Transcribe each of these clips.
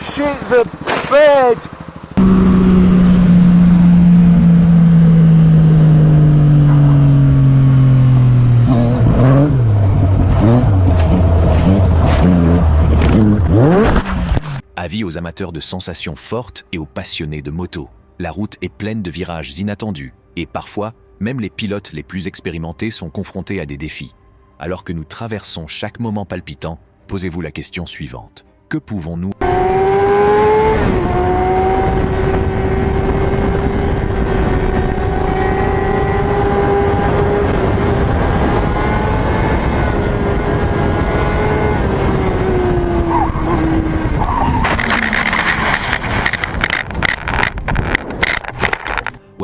shit the bed. Avis aux amateurs de sensations fortes et aux passionnés de moto. La route est pleine de virages inattendus et parfois, même les pilotes les plus expérimentés sont confrontés à des défis. Alors que nous traversons chaque moment palpitant, posez-vous la question suivante. Que pouvons-nous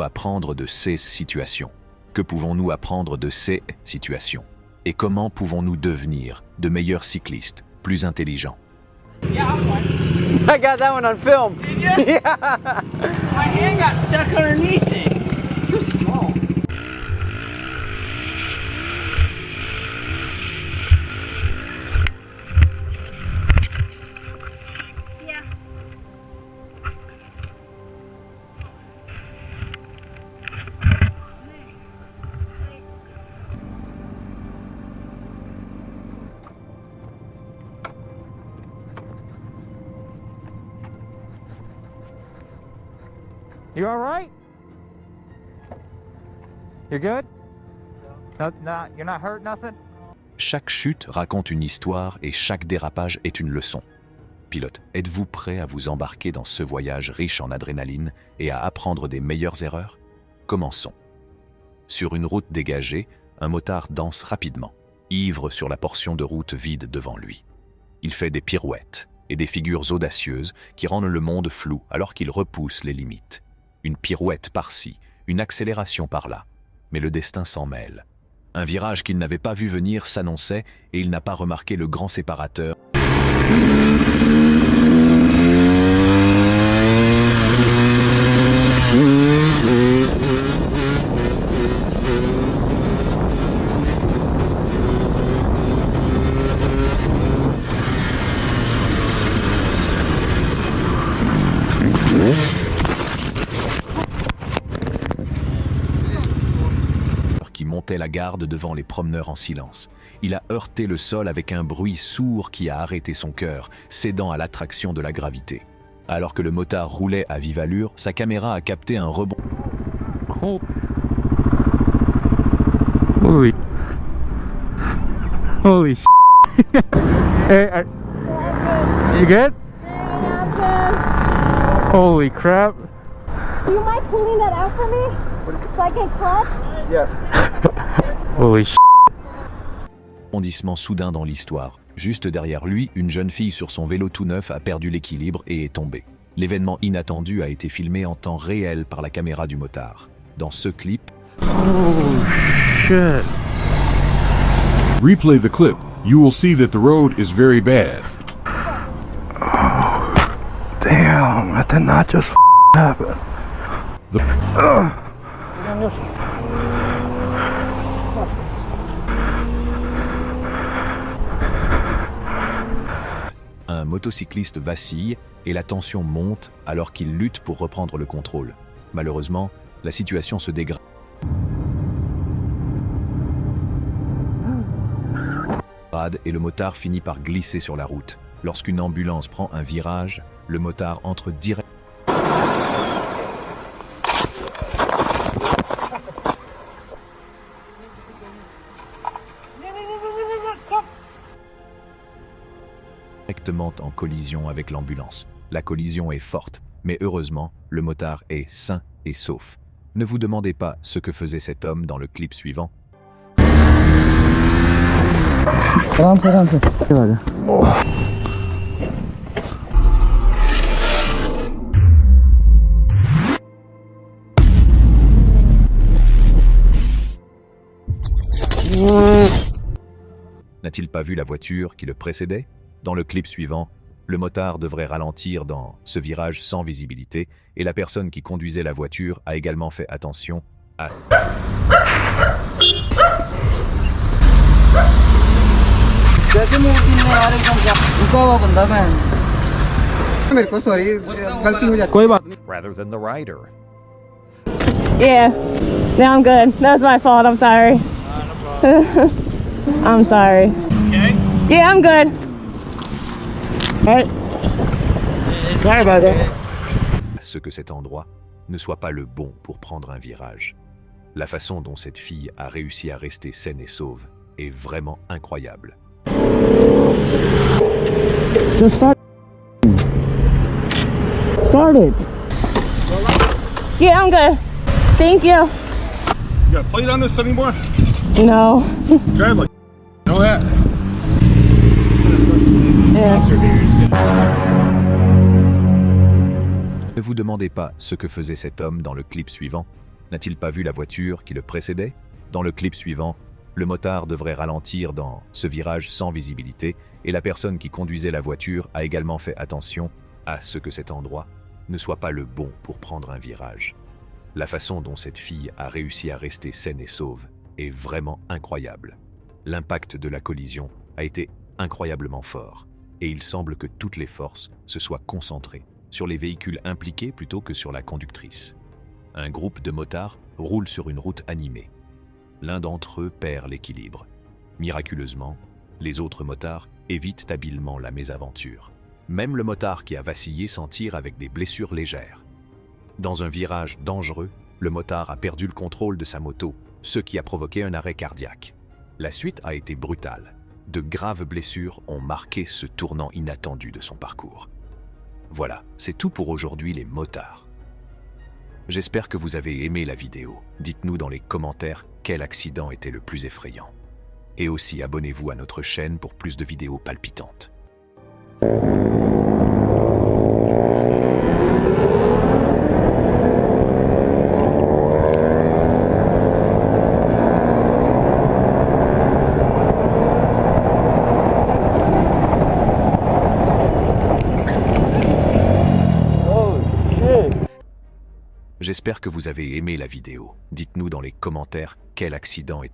apprendre de ces situations? Que pouvons-nous apprendre de ces situations? Et comment pouvons-nous devenir de meilleurs cyclistes, plus intelligents? I got that one on film. Did you? Yeah. My hand got stuck underneath it. It's so small. Yeah. You all right? You good? No, you're not hurt, nothing? Chaque chute raconte une histoire et chaque dérapage est une leçon. Pilote, êtes-vous prêt à vous embarquer dans ce voyage riche en adrénaline et à apprendre des meilleures erreurs? Commençons. Sur une route dégagée, un motard danse rapidement, ivre sur la portion de route vide devant lui. Il fait des pirouettes et des figures audacieuses qui rendent le monde flou alors qu'il repousse les limites. Une pirouette par-ci, une accélération par-là. Mais le destin s'en mêle. Un virage qu'il n'avait pas vu venir s'annonçait et il n'a pas remarqué le grand séparateur. Qui montait la garde devant les promeneurs en silence. Il a heurté le sol avec un bruit sourd qui a arrêté son cœur, cédant à l'attraction de la gravité. Alors que le motard roulait à vive allure, sa caméra a capté un rebond. Oh. Holy. Holy sh**. Hey, you good? Holy crap. Do you mind pulling that out for me? So I can clutch? Holy sh**. Rebondissement soudain dans l'histoire. Juste derrière lui, une jeune fille sur son vélo tout neuf a perdu l'équilibre et est tombée. L'événement inattendu a été filmé en temps réel par la caméra du motard. Dans ce clip, Oh shit. Replay the clip. You will see that the road is very bad. Damn, that did not just happen. un motocycliste vacille et la tension monte alors qu'il lutte pour reprendre le contrôle. Malheureusement, la situation se dégrade. Et le motard finit par glisser sur la route. Lorsqu'une ambulance prend un virage, le motard entre direct. Directement en collision avec l'ambulance. La collision est forte, mais heureusement, le motard est sain et sauf. Ne vous demandez pas ce que faisait cet homme dans le clip suivant. N'a-t-il pas vu la voiture qui le précédait? Dans le clip suivant, le motard devrait ralentir dans ce virage sans visibilité et la personne qui conduisait la voiture a également fait attention à... मेरे को सॉरी गलती हो जाती कोई बात नहीं. rather than the rider. Yeah. No, I'm good. That was my fault. I'm sorry. I'm sorry. Okay. Yeah, I'm good. Sorry about that. Ce que cet endroit ne soit pas le bon pour prendre un virage. La façon dont cette fille a réussi à rester saine et sauve est vraiment incroyable. Just start. Start it. Yeah, I'm good. Thank you. You got a plate on this anymore? No. Drive like know that. Yeah. Ne vous demandez pas ce que faisait cet homme dans le clip suivant. N'a-t-il pas vu la voiture qui le précédait? Dans le clip suivant, le motard devrait ralentir dans ce virage sans visibilité et la personne qui conduisait la voiture a également fait attention à ce que cet endroit ne soit pas le bon pour prendre un virage. La façon dont cette fille a réussi à rester saine et sauve est vraiment incroyable. L'impact de la collision a été incroyablement fort et il semble que toutes les forces se soient concentrées sur les véhicules impliqués plutôt que sur la conductrice. Un groupe de motards roule sur une route animée. L'un d'entre eux perd l'équilibre. Miraculeusement, les autres motards évitent habilement la mésaventure. Même le motard qui a vacillé s'en tire avec des blessures légères. Dans un virage dangereux, le motard a perdu le contrôle de sa moto, ce qui a provoqué un arrêt cardiaque. La suite a été brutale. De graves blessures ont marqué ce tournant inattendu de son parcours. Voilà, c'est tout pour aujourd'hui les motards. J'espère que vous avez aimé la vidéo. Dites-nous dans les commentaires quel accident était le plus effrayant. Et aussi abonnez-vous à notre chaîne pour plus de vidéos palpitantes. J'espère que vous avez aimé la vidéo. Dites-nous dans les commentaires quel accident est...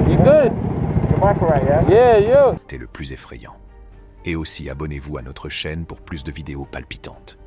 You good? Your marker right, yeah? Yeah, you. était le plus effrayant. Et aussi abonnez-vous à notre chaîne pour plus de vidéos palpitantes.